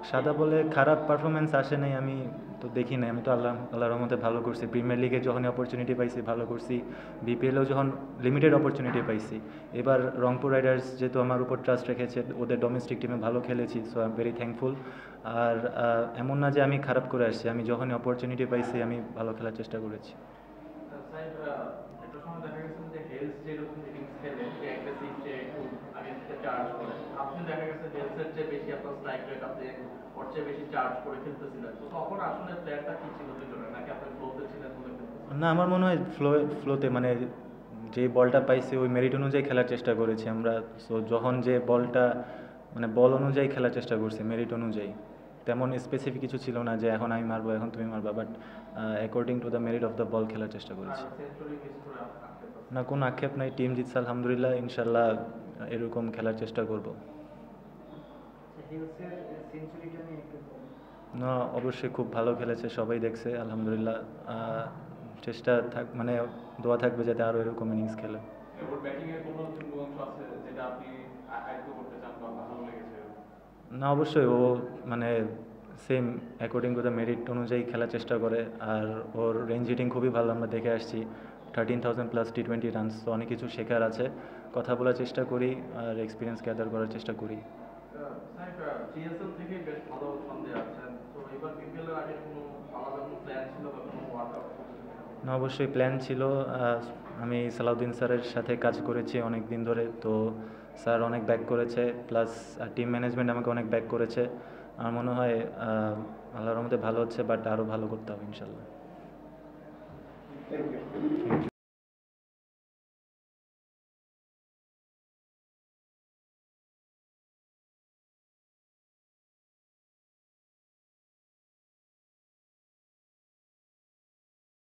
সাদা বলে খারাপ পারফরমেন্স আসে নাই, আমি তো দেখি নাই। আমি তো আল্লাহর রহমতে ভালো করছি। প্রিমিয়ার লিগে যখন অপরচুনিটি পাইছি ভালো করছি, বিপিএলেও যখন লিমিটেড অপরচুনিটি পাইছি। এবার রংপুর রাইডার্স যেহেতু আমার উপর ট্রাস্ট রেখেছে, ওদের ডোমেস্টিক টিমে ভালো খেলেছি, so I am very thankful. আর এমন না যে আমি খারাপ করে আসছি, আমি যখনই অপরচুনিটি পাইছি আমি ভালো খেলার চেষ্টা করেছি। সাইড একটা সময় দেখা গেছে যে হেলস যেরকম ইনিংস খেলে যে অ্যাগ্রেসিভ যে একটু আগে থেকে চার্জ করে, আপনি দেখা গেছে হেলসের চেয়ে বেশি আপনার স্ট্রাইক রেট আপনি ওর চেয়ে বেশি চার্জ করে খেলতেছিলেন, তো তখন আসলে প্লেয়ারটা কি ছিল দুজনে, নাকি আপনি ফ্লোতে ছিলেন বলে খেলতেছিলেন? না, আমার মনে হয় ফ্লোতে মানে যে বলটা পাইছি ওই মেরিট অনুযায়ী খেলার চেষ্টা করেছি আমরা। সো যখন যে বলটা মানে বল অনুযায়ী খেলার চেষ্টা করছি, মেরিট অনুযায়ী। তেমন স্পেসিফিক কিছু ছিল না যে এখন আমি মারবো এখন তুমি মারবা, but according to the merit of the ball খেলার চেষ্টা আর করেছি। সেঞ্চুরি মিস করে আক্ষেপ আছে? না, কোনো আক্ষেপ নাই। টিম জিতছে আলহামদুলিল্লাহ, ইনশাল্লাহ এরকম খেলার চেষ্টা করব। হিলসের সেঞ্চুরিটা নিয়ে একটু বলুন। না, অবশ্যই খুব ভালো খেলেছে, সবাই দেখছে আলহামদুলিল্লাহ। চেষ্টা থাক মানে দোয়া থাকবে যাতে আরও এরকম ইনিংস খেলে। ওর ব্যাটিং এর কোনো অংশ আছে যেটা আপনি আয়ত্ত করতে চান বা ভালো লেগেছে? না, অবশ্যই ও মানে same according to the merit অনুযায়ী খেলার চেষ্টা করে। আর ওর রেঞ্জ হিটিং খুবই ভালো, আমরা দেখে আসছি 13,000 প্লাস T20 রানস। তো অনেক কিছু শেখার আছে, কথা বলার চেষ্টা করি আর এক্সপিরিয়েন্স গ্যাদার করার চেষ্টা করি। জিএসএল থেকে বেশ ভালো ছন্দে আছেন, তো এবার বিপিএল এর আগে কোনো আলাদা কোনো প্ল্যান ছিল বা কোনো ওয়ার্কআউট? না, অবশ্যই প্ল্যান ছিল। আমি সালাউদ্দিন স্যারের সাথে কাজ করেছি অনেক দিন ধরে, তো স্যার অনেক ব্যাক করেছে, প্লাস টিম ম্যানেজমেন্ট আমাকে অনেক ব্যাক করেছে। আমার মনে হয় আল্লাহর রহমতে ভালো হচ্ছে, বাট আরও ভালো করতে হবে ইনশাল্লাহ। Thank you. Thank you.